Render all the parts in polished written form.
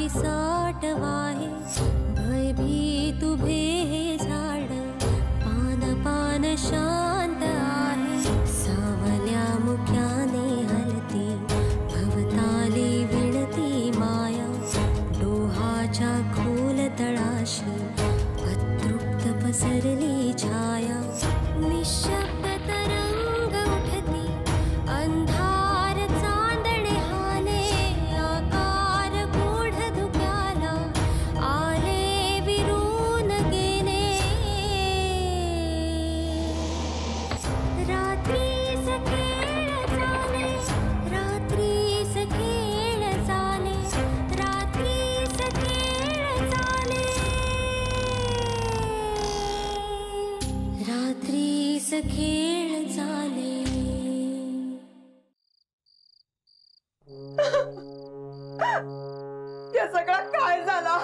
पिसाट वाहे भयभीत उभे हे झाड पान पान शांत आहे सावल्या मुख्याने हलती भवताली विणती माया डोहाच्या खोल तळाशी अतृप्त पसरली छाया निशब्द तरंग उठती अंधार चांदणे हाले आकार गूढ धुक्याला आले विरून गेले रात्रीस खेळ चाले रात्रीस खेळ चाले रात्रीस खेळ चाले रात्रीस खेळ चाले या सगळं काय झालं?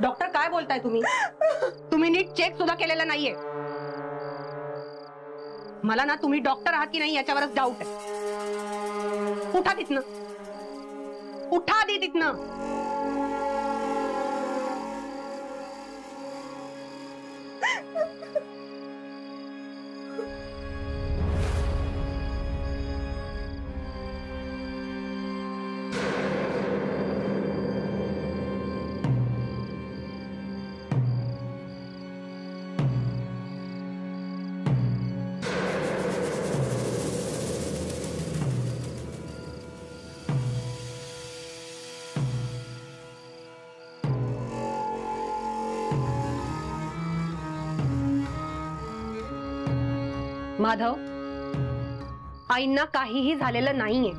डॉक्टर काय बोलताय तुम्ही? तुम्ही नीट चेक सुद्धा केलेला नाहीये. मला ना तुम्ही डॉक्टर आहात की नाही याच्यावरच डाऊट आहे. उठा तिथनं, उठा आधी तिथनं. माधव, आईंना काहीही झालेलं नाहीये.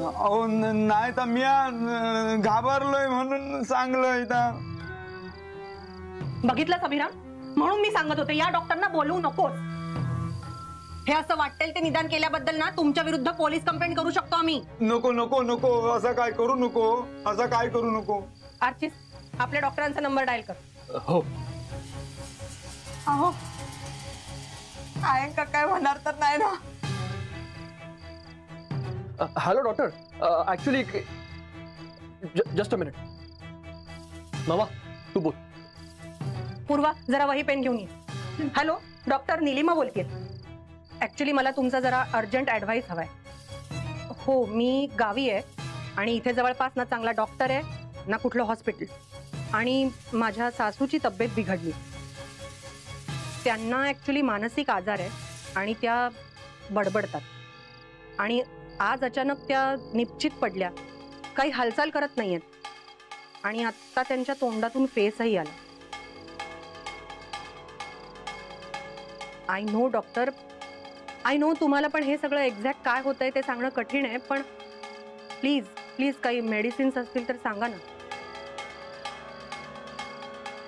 अहो नाही तर मी घाबरलोय म्हणून सांगलोय. बघितलं समीरा, म्हणून मी सांगत होते या डॉक्टरना बोलवू नकोस. हे असं वाटेल ते निदान केल्याबद्दल ना तुमच्या विरुद्ध पोलीस कंप्लेंट करू शकतो आम्ही. नको नको नको, असं काय करू नको, असं काय करू नको. आर्चिस, आपल्या डॉक्टरांचा नंबर डायल कर. हो. अहो आयंका काय होणार तर नाही ना? Hello doctor, actually just a minute. मामा तू बोल. पूर्वा जरा वही पेन घेऊन ये. हॅलो, डॉक्टर नीलिमा बोलतेय. ऍक्च्युली मला तुमचा जरा अर्जंट ऍडवाइस हवाय. हो, मी गावी आहे आणि इथे जवळपास ना चांगला डॉक्टर आहे ना कुठलं हॉस्पिटल. आणि माझ्या सासूची तब्येत बिघडली. त्यांना ऍक्च्युली मानसिक आजार आहे आणि त्या बडबडतात. आणि आज अचानक त्या निश्चित पडल्या, काही हालचाल करत नाहीयेत. आणि आता त्यांच्या तोंडातून फेसही आला. I know doctor, I know तुम्हाला पण हे सगळं एक्झॅक्ट काय होतंय ते सांगणं कठीण आहे, पण प्लीज प्लीज काही मेडिसिन्स असतील तर सांगा ना.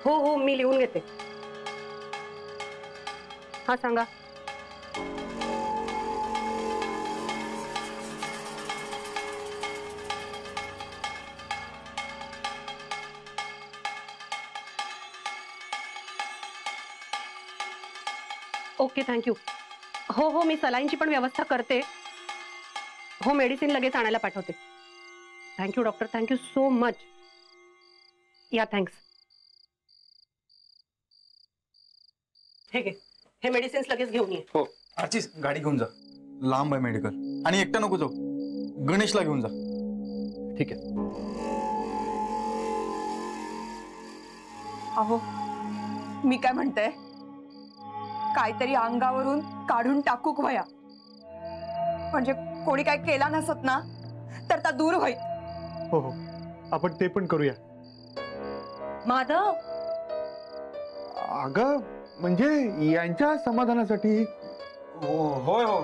हो हो, मी लिहून घेते. हा सांगा. Okay, thank you. हो हो, मी सलाईनची पण व्यवस्था करते. हो, मेडिसिन लगेच आणायला पाठवते. Thank you doctor, thank you so much. या, थँक्स. हे घे, हे मेडिसिन्स लगेच घेऊन ये. हो. आर्चिस, गाडी घेऊन जा. लांब आहे मेडिकल. आणि एकटा नको जाऊ, गणेशला घेऊन जा. ठीक आहे. अहो मी काय म्हणते, काहीतरी अंगावरून काढून टाकू वया, म्हणजे कोणी काय केला नसत ना तर त्या दूर होईल. हो हो, आपण ते पण करूया. माधव, अगं म्हणजे यांच्या समाधानासाठी. होय हो.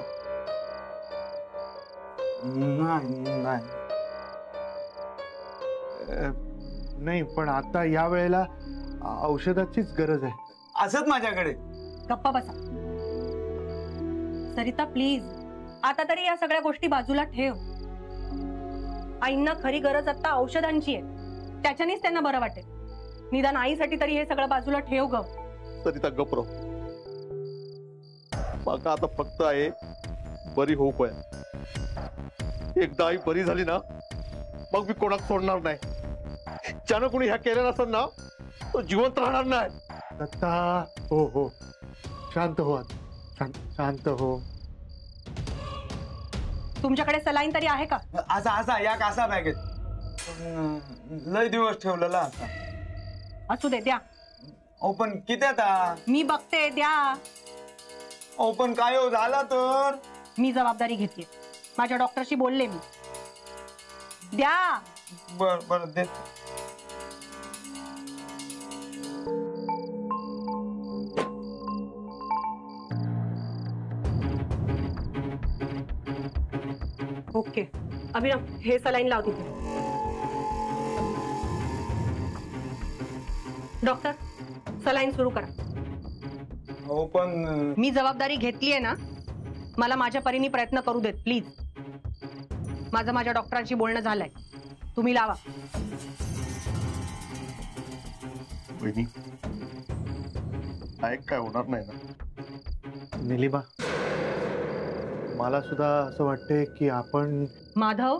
नाही नाही नाही, पण आता या वेळेला औषधाचीच गरज आहे. असंच माझ्याकडे. गप्पा बसा. सरिता प्लीज, आता तरी या सगळ्या गोष्टी बाजूला ठेव. आईंना खरी गरज आता औषधांची आहे, त्याच्यानेच त्यांना बरं वाटेल. निदान आईसाठी तरी हे सगळं बाजूला ठेव ग. सरिता गप्प रहो. माका आता फक्त आहे बरी होऊ पया. एकदा आई बरी झाली ना मग मी कोणाक सोडणार नाही. ज्यानं कोणी ह्या केल्या नसेल ना तो जिवंत राहणार नाही. दत्ता, हो हो, शांत हो आता. शांत हो. तुमच्याकडे सलाईन तरी आहे का? असा या कासा बॅगेत लय दिवस ठेवलेला आता. असू दे, द्या. ओपन किती आता? मी बघते, द्या. ओपन काय हो झाला तर? मी जबाबदारी घेतली. माझ्या डॉक्टरशी बोलले मी. द्या. बर बर दे. ओके अभिनव, हे सलाईन लाव तिथे. डॉक्टर, सलाईन सुरू करा. ओपन मी जबाबदारी घेतलीये ना, मला माझ्या परीने प्रयत्न करू देत प्लीज. माझं माझ्या डॉक्टरांशी बोलणं झालंय. तुम्ही लावा. बहिणी काय होणार नाही ना? निलिमा, मला सुद्धा असं वाटतंय की आपण माधव,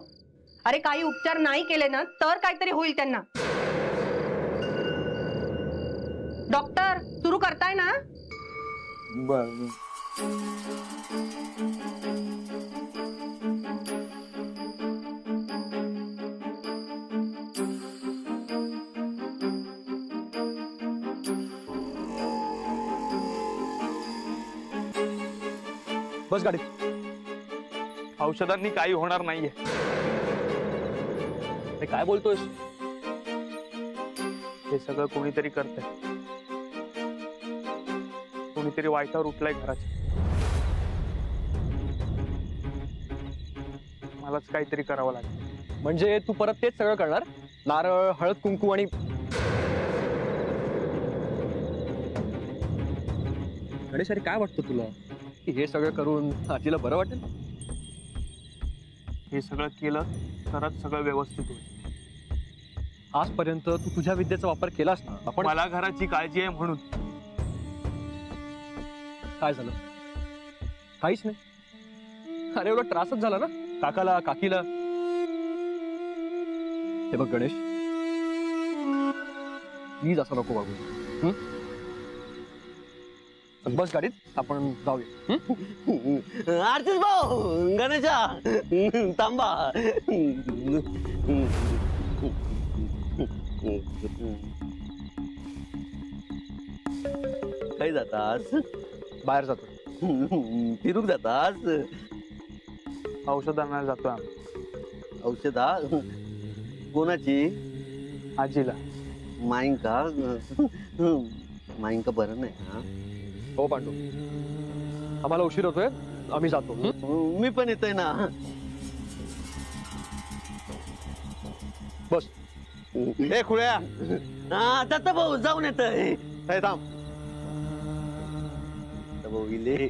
अरे काही उपचार नाही केले ना तर काहीतरी होईल त्यांना. डॉक्टर, सुरू करताय ना? बर. बस गाडी. औषधांनी काही होणार नाहीये. काय बोलतोयस? हे सगळं कोणीतरी करतंय. कोणीतरी वाईटावर उठलाय घराच्या. मलाच काहीतरी करावं लागेल. म्हणजे तू परत तेच सगळं करणार? नारळ, हळद, कुंकू आणि गणेश, अरे काय वाटतं तुला की हे सगळं करून आजीला बरं वाटेल? हे सगळं केलं तरच सगळं व्यवस्थित होईल. आजपर्यंत तू तुझ्या विद्येचा वापर केलास ना. आपण मला घराची काळजी आहे म्हणून. काय झालं? काहीच नाही. अरे एवढा त्रासच झाला ना काकाला, काकीला. हे बघ गणेश, प्लीज असं नको वागू. बस गाडीत, आपण जाऊया. आरतीच भाऊ, गणेशा थांबा. काही जातास? बाहेर जातो. फिरूक जातास? औषध आणायला जातो आम्ही. औषधा कोणाची? आजीला. माईंका? माईंका बरं नाही हा? हो पांडू, आम्हाला उशीर होतोय, आम्ही जातो. मी पण येतोय ना. बस. ए खुळ्या, हा दत्ता भाऊ जाऊन येतोय. थांब. भाऊ इले.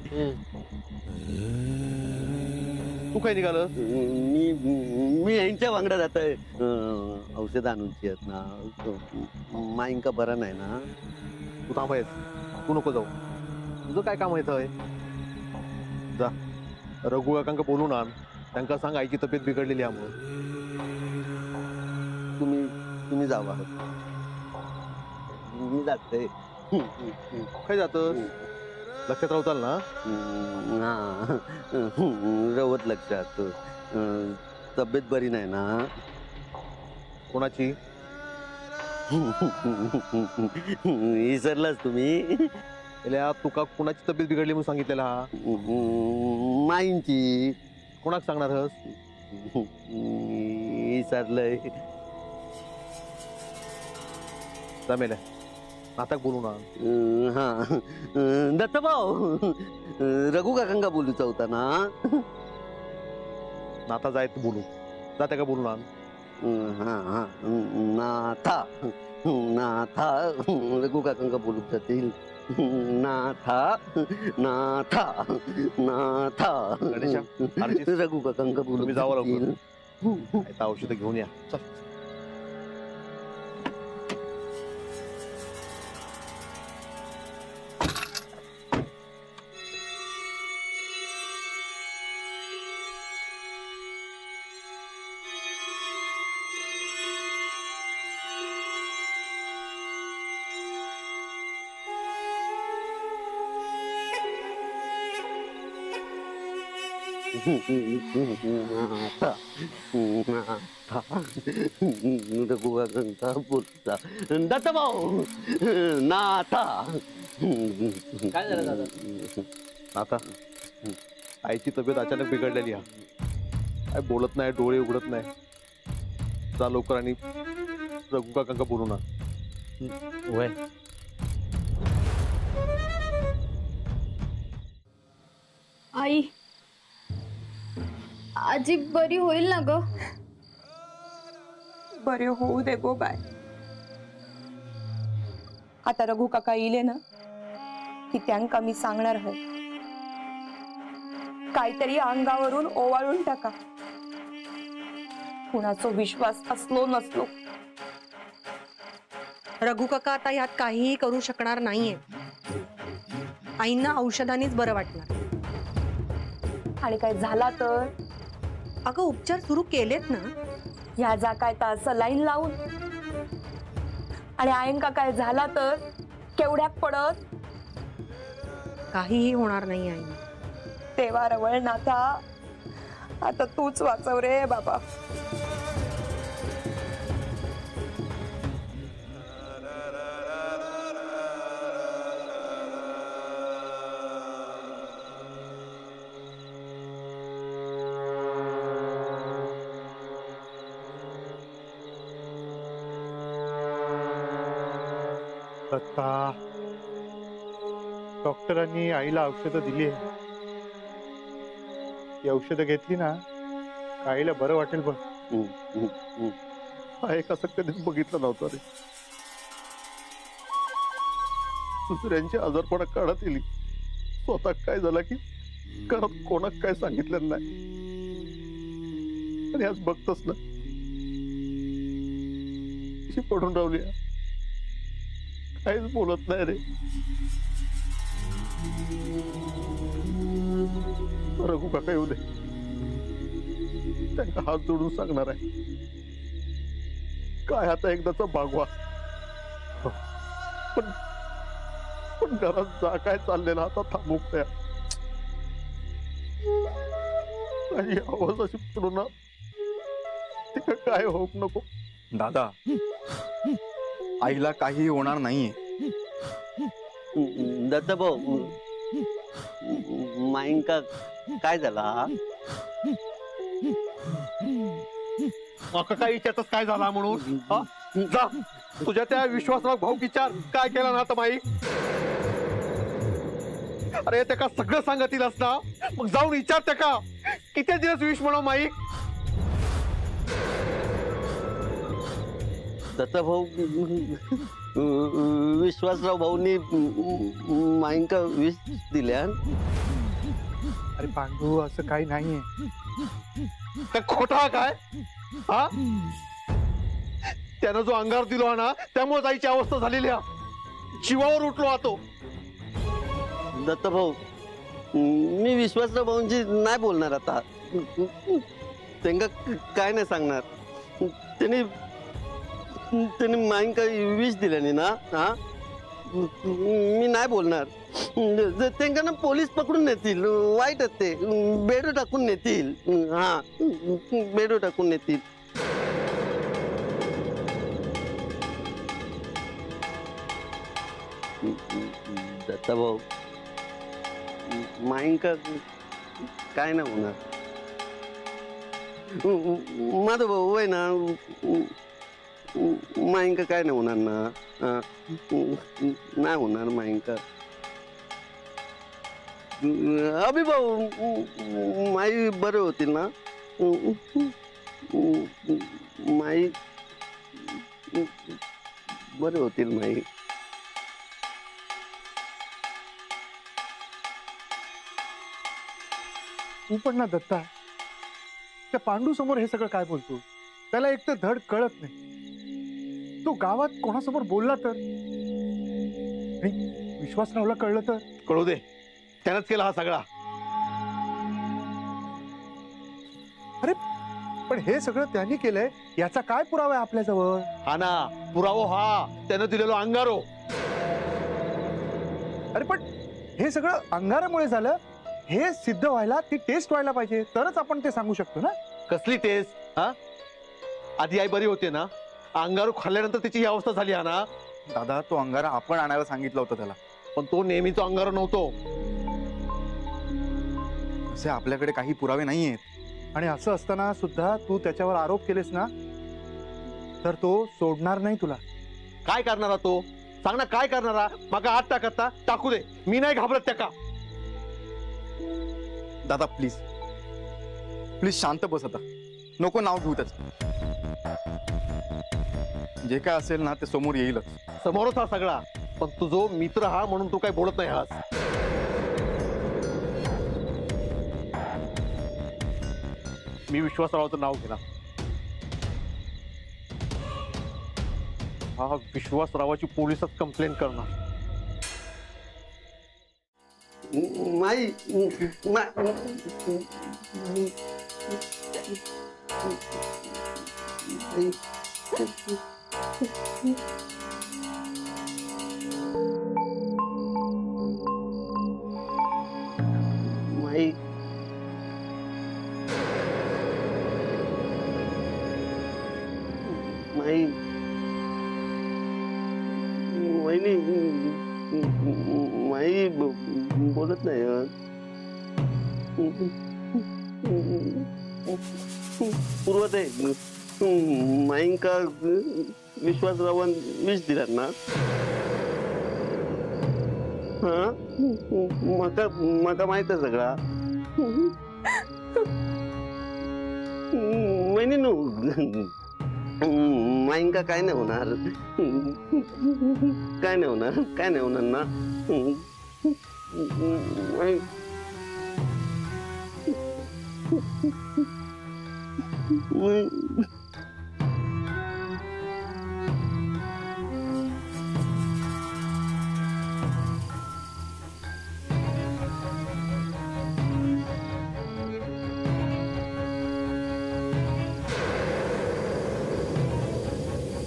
तू काय निघालं? मी यांच्या वांगडा जातोय. औषध आणूनची आहेत ना. माईंका बरं नाही ना. तू थांबायच. तू नको जाऊ. तुझं काय काम येतंय? जा रघु काकांका बोलून आण. त्यांना सांग आईची तब्येत बिघडलेली आहे म्हणून. तुम्ही जावा. मी जाते. काय जातस? लक्षात राहताल ना? हा रवत लक्षात. तब्येत बरी नाही ना. कोणाची? विसरलाच तुम्ही? तुका कोणाची तब्येत बिघडली म्हणून सांगितलेला? माईंची. कोणाक सांगणार हस? विसरलंय. जमेल नाटक बोलू ना. हा दत्तभाऊ, रघु काकांका बोलूचा होता ना. नाता जाय तू बोलू. जाते का बोलू ना. हा हा नाथा नाथा रघु काकांका बोलू जातील. नाथा नाथा नाथा रघु काकांका बोलू. तुम्ही जावं लवकर. औषध घेऊन या. चल. दत्तभाऊ नाथा. काय झालं दादा? आता आईची तब्येत अचानक बिघडलेली आहे. काय बोलत नाही, डोळे उघडत नाही. जा लवकर आणि रघु काकांका बोलू ना. वय आई आजी बरी होईल ना ग? बरे होऊ दे गो बाय. आता रघु काका येले ना की त्यांका मी सांगणार आहे, काहीतरी अंगावरून ओवाळून टाका. कुणाचा विश्वास असलो नसलो, रघु काका आता यात काहीही करू शकणार नाहीये. आईंना औषधानेच बरं वाटणार. आणि काय झाला तर अगं उपचार सुरू केलेत ना. ह्या जा काय ता सलाईन लावून, आणि आयंका काय झाला तर केवढ्याक पडत. काहीही होणार नाही आई. तेव्हा रवळ नाथा, आता तूच वाचव रे बाबा. दत्ता, डॉक्टरांनी आईला औषधं दिली आहे. ही औषधं घेतली ना, आईला बरं वाटेल बघ. हा एक असं कधीच बघितलं नव्हतं रे. दुसऱ्यांची आजारपणा काढत येईल, स्वतः काय झालं की घरात कोणाक काय सांगितलं नाही. आणि आज बघतच ना कशी पडून राहिली, काहीच बोलत नाही रे. रघु काका येऊ दे, त्यांना हात जोडून सांगणार आहे, काय आता एकदाचा भागवा. पण पण घरात जा काय चाललेला आता थांबू काय. माझी आवाज अशी पूर्ण तिकडे काय होऊ नको. दादा, आईला काही होणार नाहीये. दत्तभाऊ माईंका काय झाला? मका काय विचारतस काय झाला म्हणून? जा तुझ्या त्या विश्वासराव भाऊ विचार काय केला ना आता माई. अरे त्या का सगळं सांगतील ना, मग जाऊन विचार त्या का किती दिवस विष म्हणा माई. दत्तभाऊ विश्वासराव भाऊनी माईंका विष दिल्या. अरे पांडू, असं काही नाहीये. काय खोटा काय? हा, त्यानं जो अंगार दिलो ना त्यामुळे जायची अवस्था झालेली आहे. जीवावर उठलो आतो. दत्तभाऊ मी विश्वासराव भाऊंची नाही बोलणार आता. त्यांना काय नाही सांगणार. त्यांनी माईंका विष दिल्याने ना, हा मी नाही बोलणार. त्यांना ना पोलीस पकडून नेतील. वाईट असते, बेडो टाकून नेतील. हा, बेडो टाकून नेतील. दत्ताभाऊ माईंका काय नाही होणार. माझा भाऊ आहे ना, माईंका काय नाही होणार ना. नाही होणार माईंका. अभि भाऊ माई बरे होतील ना. माई बरे होतील माई. तू पण ना दत्ता, त्या पांडू समोर हे सगळं काय बोलतो? त्याला एक तर धड कळत नाही. तो गावात कोणासमोर बोलला तर, विश्वासरावला कळलं तर? कळू दे, त्यानंच केला हा सगळा. अरे पण हे सगळं त्यांनी केलंय याचा काय पुरावा आहे आपल्याजवळ? हा ना, पुरावा हा त्यानं दिलेलो अंगारो. अरे पण हे सगळं अंगारामुळे झालं हे सिद्ध व्हायला ती टेस्ट व्हायला पाहिजे, तरच आपण ते सांगू शकतो ना. कसली टेस्ट? हा, आधी आई बरी होते ना, अंगारू खाल्ल्यानंतर तिची ही अवस्था झाली हा ना. दादा तो अंगारा आपण आणायला सांगितलं होतं त्याला, पण तो नेहमीचा अंगारू नव्हतो. असे आपल्याकडे काही पुरावे नाही आहेत. आणि असं असताना सुद्धा तू त्याच्यावर आरोप केलेस ना, तर तो सोडणार नाही तुला. काय करणारा तो? सांग ना, काय करणारा? मग आत टाकता टाकू दे, मी नाही घाबरत त्या का. दादा प्लीज प्लीज शांत बस आता, नको नाव घेऊ त्याचं. जे काय असेल ना ते समोर येईलच. समोरच हा सगळा, पण तू जो मित्र हा म्हणून तू काही बोलत नाही हास. मी विश्वासरावाचं नाव घेणार. हा विश्वासरावाची पोलिसात कंप्लेंट करणार. माई माई माई वहिनी माई बोलत नाही पूर्व ते माईंका विश्वासरावान विष दिलात ना. हा मका मका माहित आहे सगळा. वहिनी नो माईंका काय नाही होणार, काय नाही होणार, काय नाही होणार ना.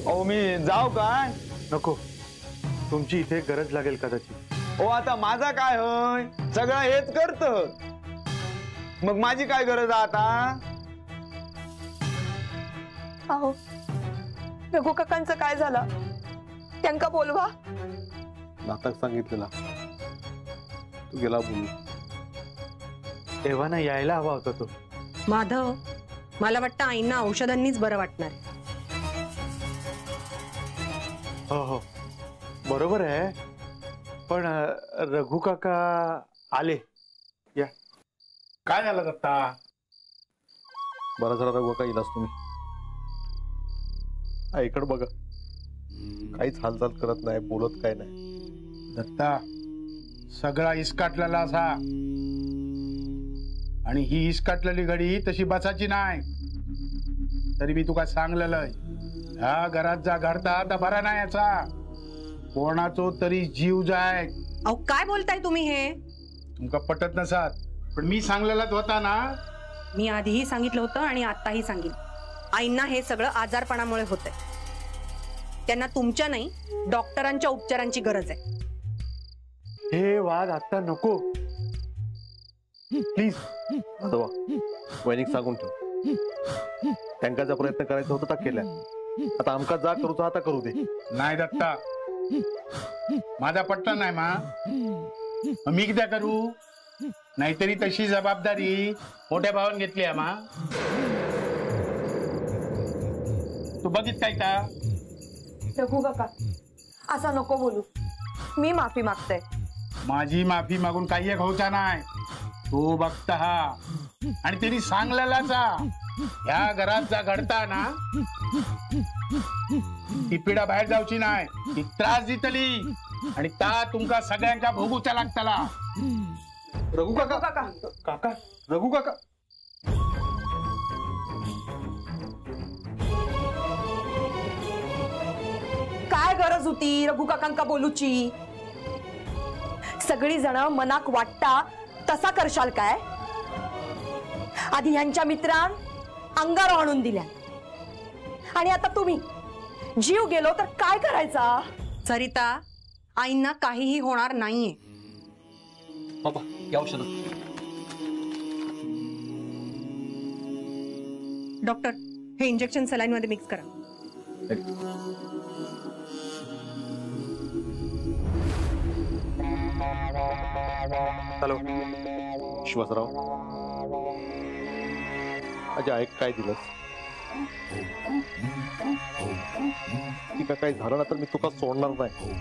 अहो मी जाऊ काय? नको, तुमची इथे गरज लागेल कदाचित. हो आता माझा काय होय, सगळं हेच करत, मग माझी काय गरज आहे आता? अहो रघु काकांचं काय झालं, त्यांका बोलवा. नाटक सांगितलेला तू गेला बोलू. तेव्हा यायला हवा होता तो. माधव, मला वाटतं आईंना औषधांनीच बरं वाटणार आहे. हो हो बरोबर आहे, पण रघु काका आले. या काय झालं दत्ता? बरं झालं रघु का इलाज तुम्ही. आईकडे बघा, काहीच हालचाल करत नाही, बोलत काय नाही. दत्ता सगळा इसकाटलेला असा, आणि ही इसकाटलेली घडी तशी बसाची नाही. तरी मी तुका सांगलेलं, ह्या घरात जा घडता तर बरा नाही याचा, कोणाचो तरी जीव जाय. अहो काय बोलताय तुम्ही हे? तुमका पटत नसात, पण मी सांगलेलाच होता ना. मी आधीही सांगितलं होतं आणि आताही सांगेन, आईंना हे सगळं आजारपणामुळे होतंय. त्यांना तुमच्या नाही, डॉक्टरांच्या उपचारांची गरज आहे. हे वाद आता नको प्लीज. वैनिक सांगून ठेव, त्यांचा प्रयत्न करायचा होता त्या केल्या. आता आमका जा करूचा आता करू दे. नाही दत्ता, माझा पट्टा नाही मा, मी किती करू? नाहीतरी तशी जबाबदारी मोठ्या भावान घेतली आहे मा. तू बघित काय का? रघु काका असा नको बोलू, मी माफी मागते. माझी माफी मागून काही एक होता नाही. तू बघता हा, आणि त्यांनी सांगलेलाचा ह्या घरात जा घडता ना, ती पिढा बाहेर जाऊची नाही, ती त्रास दितली, आणि ता तुमका सगळ्यांका भोगूचा लागतला. रघु काका काका काका रघु काका काय गरज होती रघु काकांका बोलूची? सगळी जण मनाक वाटता तसा करशाल काय? आधी ह्यांच्या मित्रांन अंगार आणून दिल्या, आणि आता तुम्ही जीव गेलो तर काय करायचा? सरिता, आईंना काहीही होणार नाहीये. बाबा या औषध. डॉक्टर हे इंजेक्शन सलाईन मध्ये मिक्स करा. हॅलो विश्वासराव, अजय ऐक, काय दिलंस? ठीक आहे, काही झालं ना तर मी तुका सोडणार नाही.